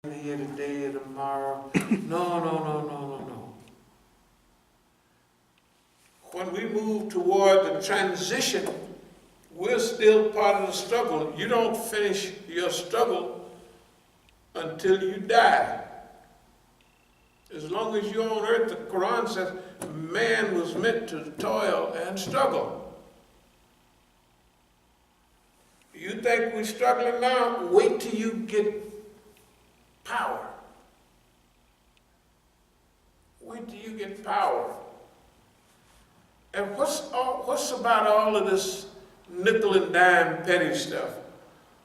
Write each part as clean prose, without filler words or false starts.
here today or tomorrow. No. When we move toward the transition, we're still part of the struggle. You don't finish your struggle until you die. As long as you're on earth, the Quran says man was meant to toil and struggle. You think we're struggling now? Wait till you get power. Wait till you get power. And what's about all of this nickel and dime petty stuff?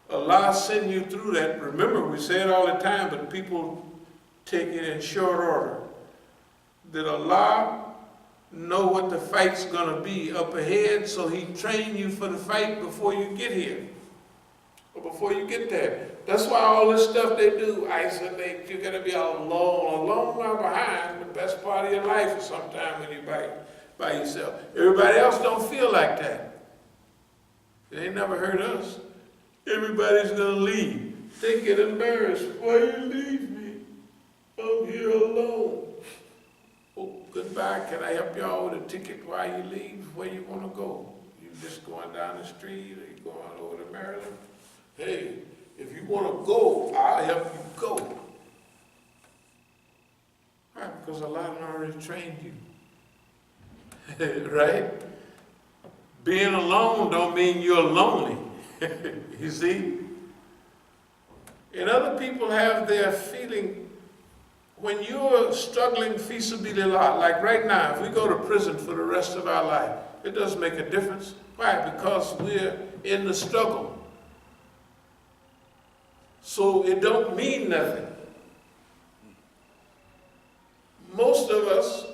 Allah send you through that. Remember, we say it all the time, but people take it in short order. Did Allah know what the fight's going to be up ahead, so He trained you for the fight before you get here, or before you get there? That's why all this stuff they do, isolate, you're going to be alone now behind the best part of your life sometime when you're by yourself. Everybody else don't feel like that. They ain't never heard us. Everybody's going to leave. They get embarrassed. Why you leave me? I'm here alone. Oh, goodbye. Can I help y'all with a ticket while you leave? Where you want to go? You just going down the street, or you going over to Maryland? Hey, if you want to go, I'll help you go. Why? Because Allah already trained you. Right? Being alone don't mean you're lonely. You see? And other people have their feeling, when you're struggling fi sabilillah, like right now, if we go to prison for the rest of our life, it doesn't make a difference. Why? Because we're in the struggle. So it don't mean nothing. Most of us,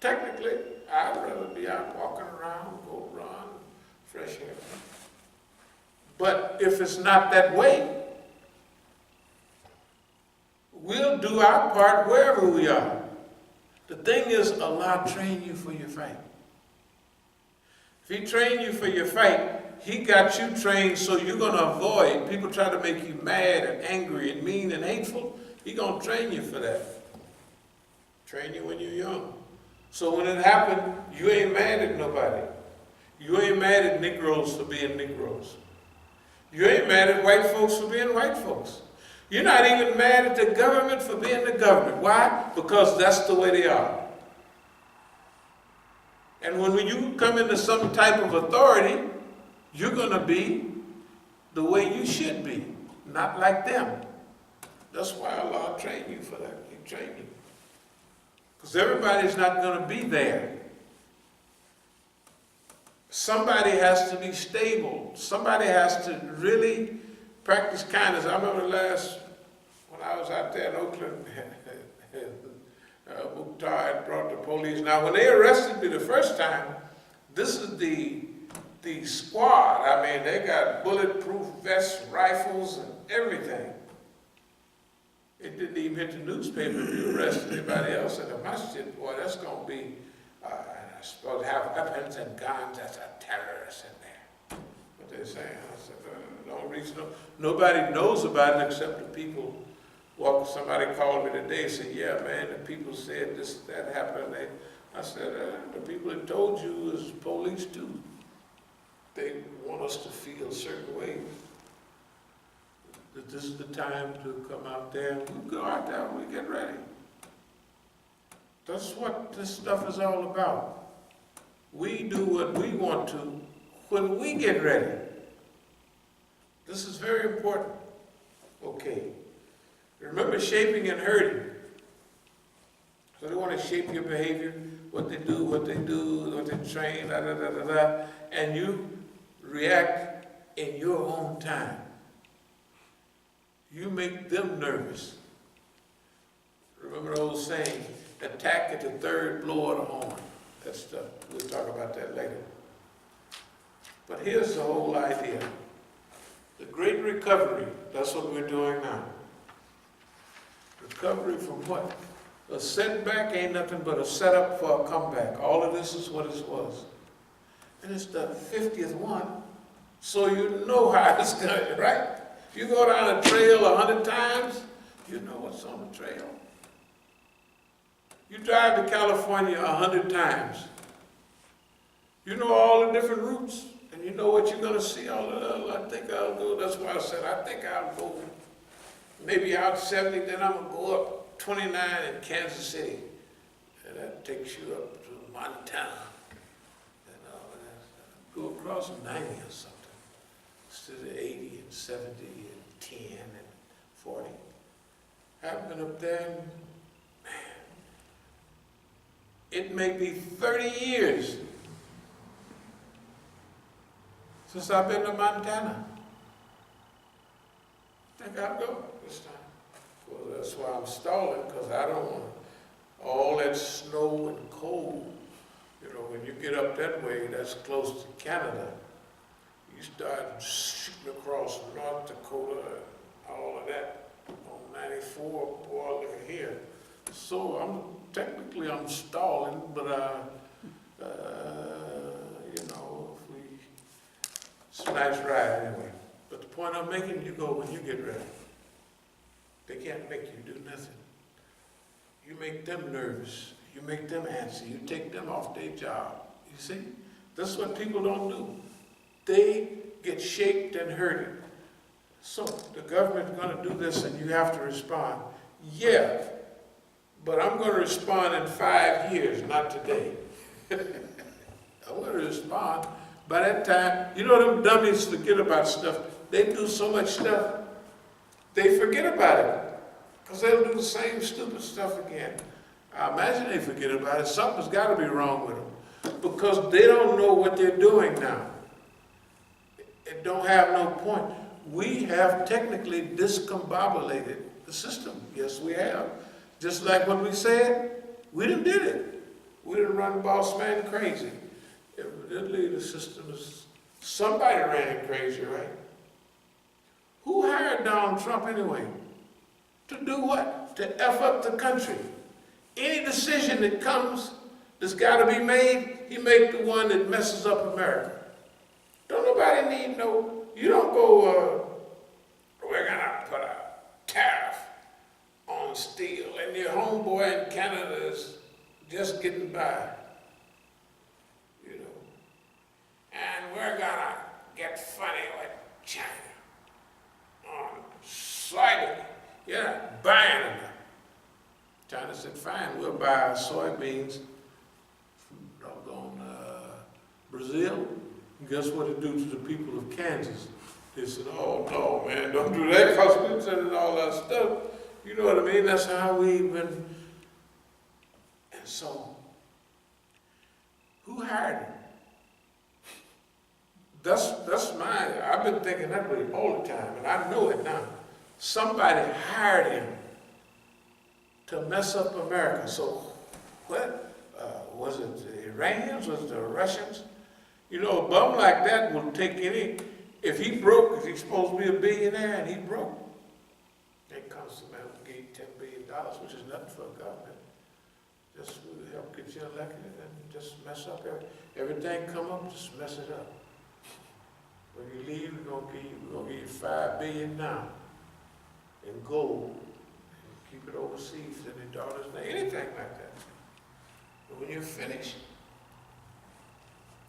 technically, I'd rather be out walking around, go run, fresh air. But if it's not that way, we'll do our part wherever we are. The thing is, Allah train you for your fight. If He trained you for your fight, He got you trained so you're going to avoid. People try to make you mad and angry and mean and hateful. He going to train you for that. Train you when you're young. So when it happened, you ain't mad at nobody. You ain't mad at Negroes for being Negroes. You ain't mad at white folks for being white folks. You're not even mad at the government for being the government. Why? Because that's the way they are. And when you come into some type of authority, you're going to be the way you should be, not like them. That's why Allah trained you for that. He trained you. Because everybody's not going to be there. Somebody has to be stable. Somebody has to really practice kindness. I remember when I was out there in Oakland, Mukhtar had brought the police. Now, when they arrested me the first time, this is the squad. I mean, they got bulletproof vests, rifles, and everything. It didn't even hit the newspaper if you arrest anybody else at a masjid. Boy, that's going to be, supposed to have weapons and guns. That's a terrorist in there. What they're saying. I said, no reason. Nobody knows about it except the people. Well, somebody called me today and said, yeah, man, the people said this, that happened. I said, the people that told you is police too. They want us to feel certain ways. That this is the time to come out there. We go out there and we get ready. That's what this stuff is all about. We do what we want to when we get ready. This is very important. Okay. Remember shaping and hurting. So they want to shape your behavior, what they do, what they train, and you react in your own time. You make them nervous. Remember the old saying, attack at the third blow of the horn. That stuff. We'll talk about that later. But here's the whole idea. The great recovery, that's what we're doing now. Recovery from what? A setback ain't nothing but a setup for a comeback. All of this is what it was. And it's the 50th one, so you know how it's going, right? If you go down a trail 100 times, You know what's on the trail. You drive to California 100 times. You know all the different routes, and you know what you're going to see. All of that. I think I'll go. That's why I said I think I'll go maybe out 70, then I'm going to go up 29 in Kansas City. And that takes you up to Montana. And go across 90 or something. Instead of 80 and 70 and 10 and 40. I've been up there, and man, it may be 30 years since I've been to Montana. I think I'll go this time. Well, that's why I'm stalling, because I don't want all that snow and cold. You know, when you get up that way, that's close to Canada. You start shooting across North Dakota and all of that on 94, boy, look at here. So technically I'm stalling, but you know, it's a nice ride anyway. But the point I'm making, you go when you get ready. They can't make you do nothing. You make them nervous. You make them antsy. You take them off their job. You see? This is what people don't do. They get shaped and hurted. So the government's going to do this and you have to respond. Yeah, but I'm going to respond in 5 years, not today. I want to respond. By that time, you know them dummies forget about stuff. They do so much stuff, they forget about it. Because they'll do the same stupid stuff again. I imagine they forget about it. Something's got to be wrong with them. Because they don't know what they're doing now. It don't have no point. We have technically discombobulated the system. Yes, we have. Just like what we said, we done did it. We done run boss man crazy. Evidently the system is, somebody ran it crazy, right? Who hired Donald Trump anyway? To do what? To F up the country. Any decision that comes that's got to be made, he make the one that messes up America. Don't nobody need no, you don't go, we're going to put a tariff on steel, and your homeboy in Canada is just getting by, you know. And we're going to get funny with China on slightly. You're not buying enough. China said, fine, we'll buy our soybeans from doggone Brazil. And guess what it do to the people of Kansas? They said, oh no, man, don't do that, because we're sending all that stuff. You know what I mean? That's how we've been. And so, who hired him? That's I've been thinking that way all the time, and I know it now. Somebody hired him to mess up America. So, what? Was it the Iranians? Was it the Russians? You know, a bum like that will take any, if he broke, if he's supposed to be a billionaire and he broke, they come to man and give you $10 billion, which is nothing for a government. Just help get you elected and just mess up everything come up, just mess it up. When you leave, we're gonna give you $5 billion now in gold. Keep it overseas in the dollars, anything like that. But when you're finished,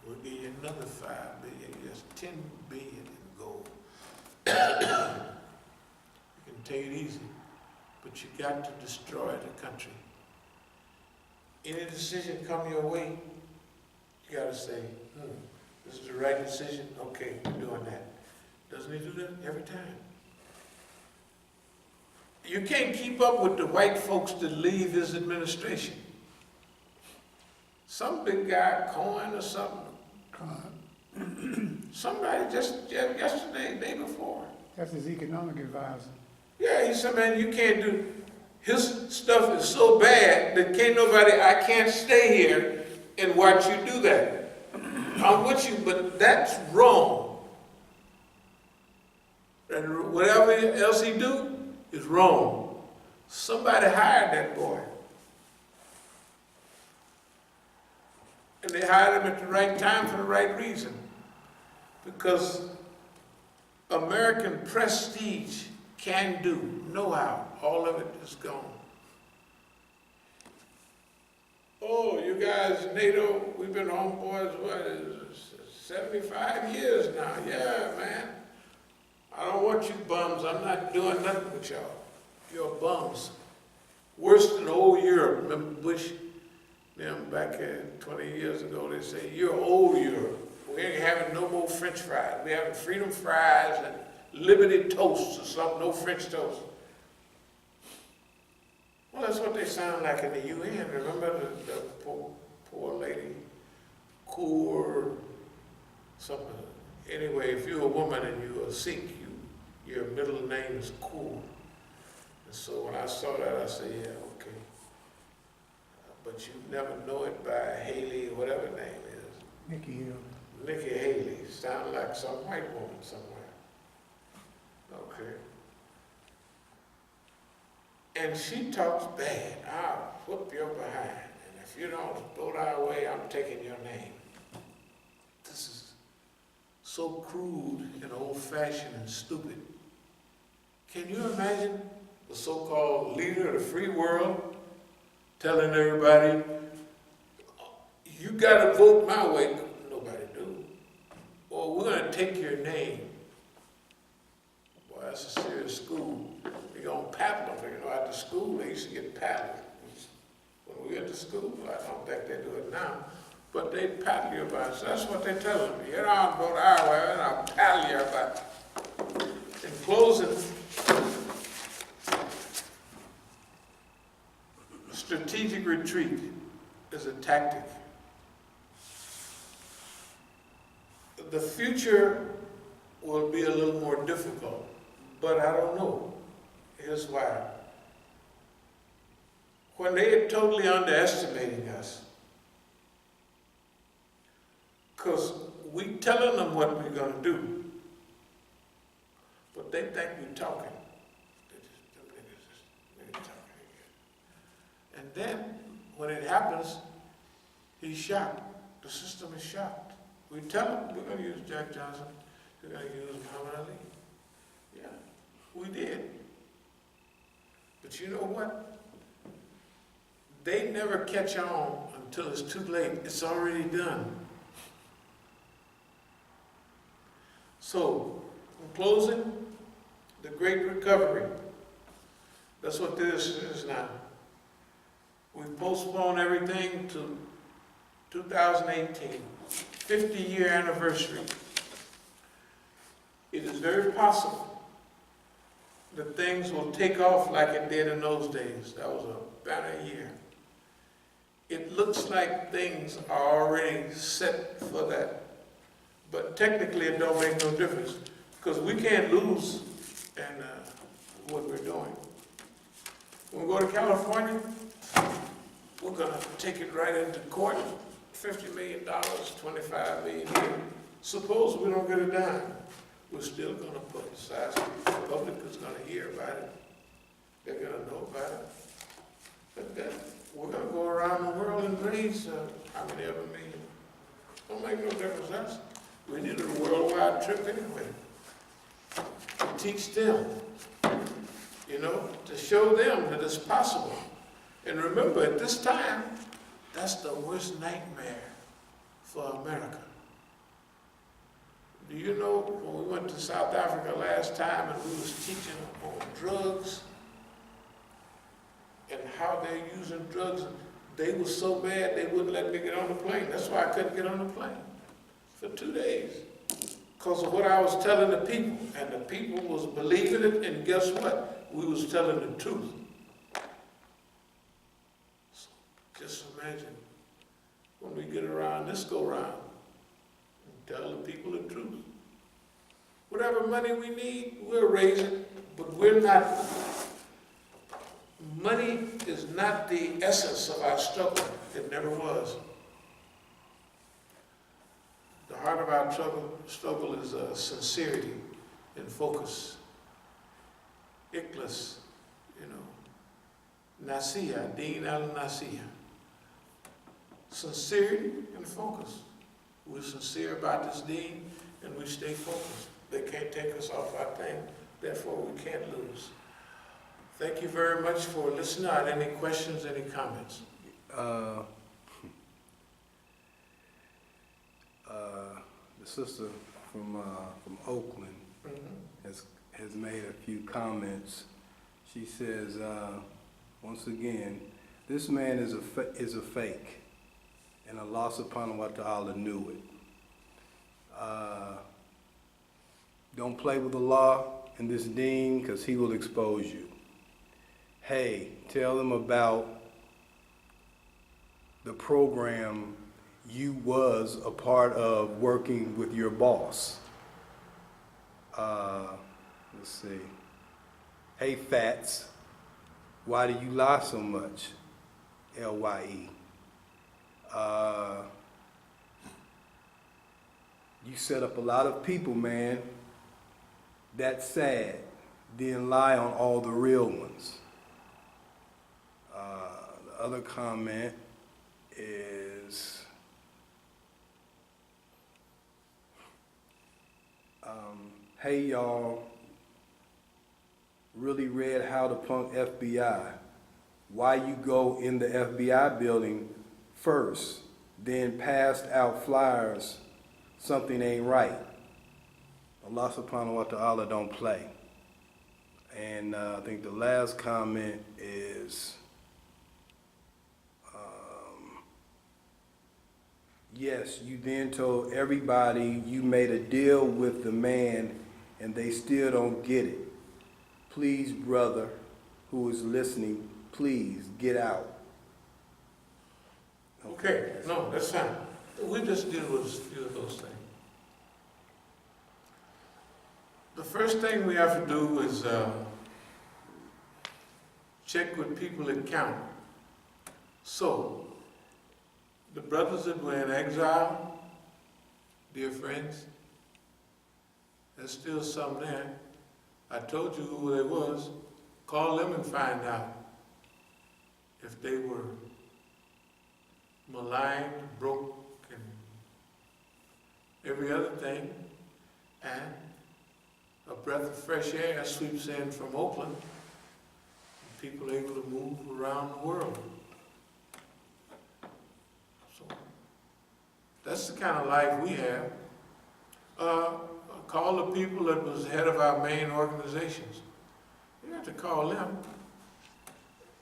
we'll give you another $5 billion. That's $10 billion in gold. You can take it easy, but you got to destroy the country. Any decision come your way, you got to say, this is the right decision. Okay, we're doing that. Doesn't he do that every time? You can't keep up with the white folks that leave his administration. Some big guy, Cohen or something. Somebody just yesterday, day before. That's his economic advisor. Yeah, he said, man, you can't do, his stuff is so bad that I can't stay here and watch you do that. I'm with you, but that's wrong. And whatever else he do, is wrong. Somebody hired that boy. And they hired him at the right time for the right reason. Because American prestige, can do, know-how, all of it is gone. Oh, you guys, NATO, we've been homeboys, what, 75 years now. Yeah, man. I don't want you bums. I'm not doing nothing with y'all. You're bums. Worse than old Europe. Remember Bush, them back 20 years ago, they say, you're old Europe. We ain't having no more French fries. We having freedom fries and liberty toasts or something, no French toast. Well, that's what they sound like in the UN. Remember the poor lady, Coor, something. Anyway, if you're a woman and you're a Sikh, your middle name is Coor. And so when I saw that, I said, yeah, okay. But you never know it by Haley, whatever her name is. Nikki Hill. Nikki Haley. Sound like some white woman somewhere. Okay. And she talks bad. I'll whoop your behind. And if you don't vote our way, I'm taking your name. This is so crude and old-fashioned and stupid. Can you imagine the so-called leader of the free world telling everybody, you gotta vote my way? Nobody do. Or we're gonna take your name. Boy, that's a serious school. They're gonna paddle them. You know, at the school, they used to get paddled. When we went to school, I don't think they do it now, but they paddle you about it. So that's what they tell them. You don't vote our way, and I'll paddle you about it. In closing, strategic retreat is a tactic. The future will be a little more difficult, but I don't know. Here's why. When they are totally underestimating us, because we telling them what we're going to do, but they think we're talking. And then, when it happens, he's shocked. The system is shocked. We tell him, we're going to use Jack Johnson, we're going to use Muhammad Ali. Yeah, we did. But you know what? They never catch on until it's too late. It's already done. So, in closing, the Great Recovery. That's what this is now. We've postponed everything to 2018, 50-year anniversary. It is very possible that things will take off like it did in those days. That was a banner year. It looks like things are already set for that. But technically it don't make no difference because we can't lose in what we're doing. When we go to California, we're going to take it right into court. $50 million, $25 million here. Suppose we don't get a dime. We're still going to publicize it. The public is going to hear about it. They're going to know about it. But then we're going to go around the world and raise how many ever million. Don't make no difference to us. We needed a worldwide trip anyway. To teach them, you know, to show them that it's possible. And remember, at this time, that's the worst nightmare for America. Do you know when we went to South Africa last time and we was teaching on drugs and how they're using drugs, they were so bad they wouldn't let me get on the plane. That's why I couldn't get on the plane for 2 days. Because of what I was telling the people. And the people was believing it, and guess what? We was telling the truth. So just imagine when we get around this go round and tell the people the truth. Whatever money we need, we'll raise it, but we're not. Money is not the essence of our struggle. It never was. The heart of our struggle is sincerity and focus. Ikhlas, you know. Nasiha, Deen al-Nasiha. Sincerity and focus. We're sincere about this deen and we stay focused. They can't take us off our thing, therefore we can't lose. Thank you very much for listening. Are there any questions, any comments? The sister from Oakland has made a few comments. She says, once again, this man is a fake, and Allah subhanahu wa ta'ala knew it. Don't play with Allah in this deen, because He will expose you. Hey, tell them about the program you was a part of working with your boss. Let's see. Hey, Fats, why do you lie so much? L-Y-E. You set up a lot of people, man. That's sad. Didn't lie on all the real ones. The other comment is, hey y'all, really read How to Punk FBI. Why you go in the FBI building first, then passed out flyers, something ain't right. Allah subhanahu wa ta'ala don't play. And I think the last comment is, yes, you then told everybody you made a deal with the man and they still don't get it. Please, brother who is listening, please get out. Okay, no, that's fine. We just deal with a few of those things. The first thing we have to do is check with people that count. So, the brothers that were in exile, dear friends, there's still some there. I told you who they was. Call them and find out if they were maligned, broke, and every other thing, and a breath of fresh air sweeps in from Oakland, and people are able to move around the world. So that's the kind of life we have. Call the people that was head of our main organizations. You have to call them.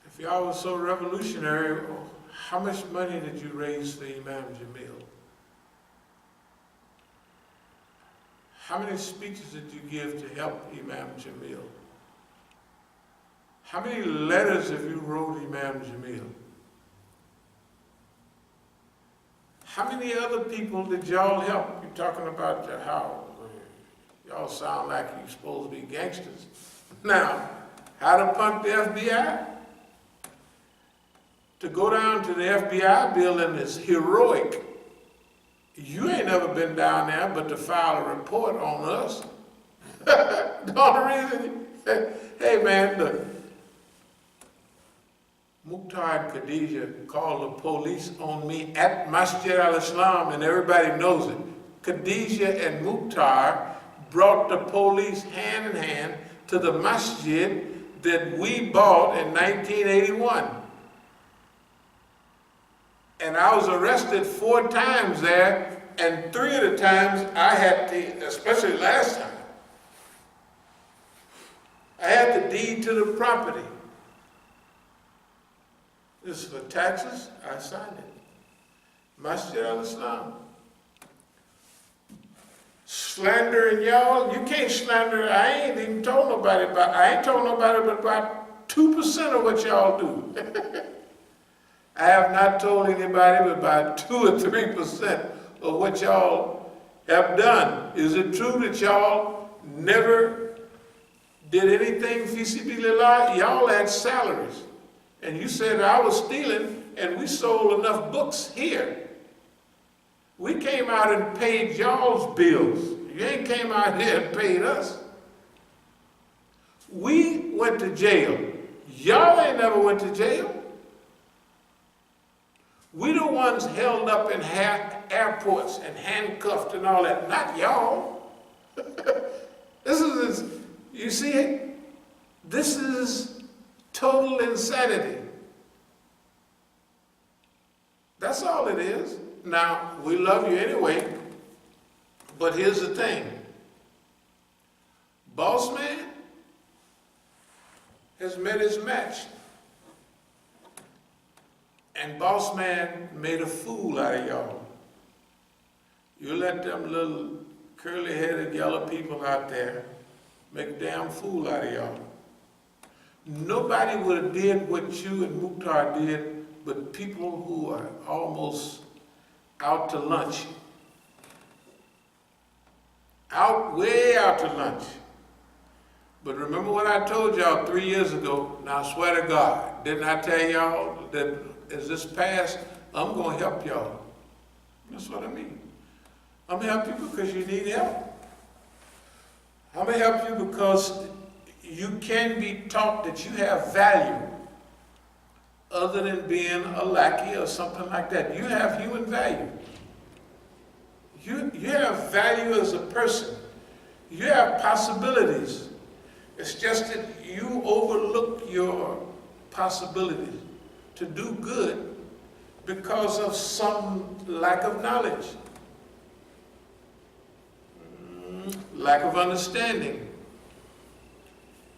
If y'all was so revolutionary, how much money did you raise for Imam Jamil? How many speeches did you give to help Imam Jamil? How many letters have you wrote Imam Jamil? How many other people did y'all help? You're talking about how y'all sound like you're supposed to be gangsters. Now, how to punk the FBI? To go down to the FBI building is heroic. You ain't never been down there but to file a report on us. The only reason, hey man, look. Mukhtar and Khadijah called the police on me at Masjid al-Islam, and everybody knows it. Khadijah and Mukhtar brought the police hand in hand to the masjid that we bought in 1981. And I was arrested 4 times there, and 3 of the times I had to, especially last time, I had the deed to the property. This is for taxes, I signed it. Masjid al-Islam. Slandering y'all, you can't slander, I ain't even told nobody about, I ain't told nobody but about 2% of what y'all do. I have not told anybody but about 2 or 3% of what y'all have done. Is it true that y'all never did anything fi sabilillah? Y'all had salaries. And you said I was stealing, and we sold enough books here. We came out and paid y'all's bills. You ain't came out here and paid us. We went to jail. Y'all ain't never went to jail. We the ones held up in airports and handcuffed and all that, not y'all. This is, you see it? This is Total insanity. That's all it is. Now, we love you anyway, but here's the thing. Boss man has met his match. And boss man made a fool out of y'all. You let them little curly-headed yellow people out there make a damn fool out of y'all. Nobody would have did what you and Mukhtar did, but people who are almost out to lunch. Way out to lunch. But remember what I told y'all 3 years ago, now I swear to God, didn't I tell y'all that as this passed, I'm gonna help y'all. That's what I mean. I'm gonna help you because you need help. I'm gonna help you because you can be taught that you have value other than being a lackey or something like that. You have human value. You have value as a person. You have possibilities. It's just that you overlook your possibilities to do good because of some lack of knowledge, lack of understanding.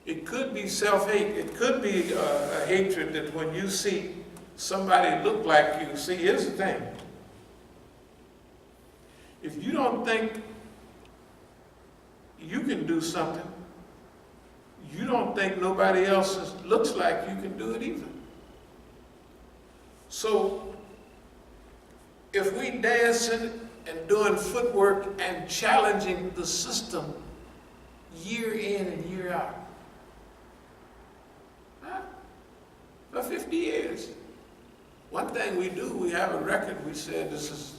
It could be self-hate. It could be a hatred that when you see somebody look like you, see, here's the thing. If you don't think you can do something, you don't think nobody else looks like you can do it either. So, if we dancing and doing footwork and challenging the system year in and year out, for 50 years. One thing we do, we have a record. We said this is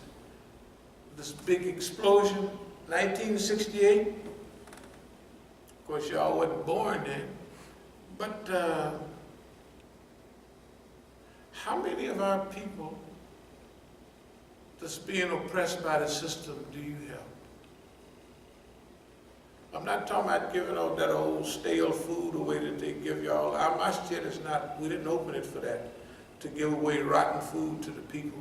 this big explosion, 1968. Of course, y'all wasn't born then. But how many of our people that's being oppressed by the system do you help? I'm not talking about giving out that old stale food away that they give y'all. Our masjid is not, we didn't open it for that, to give away rotten food to the people.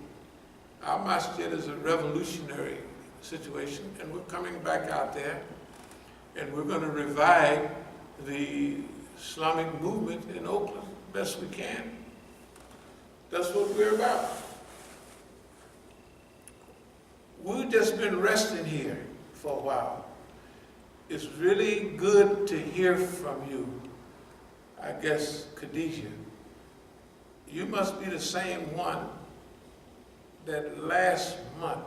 Our masjid is a revolutionary situation, and we're coming back out there, and we're going to revive the Islamic movement in Oakland best we can. That's what we're about. We've just been resting here for a while. It's really good to hear from you. I guess, Khadijah, you must be the same one that last month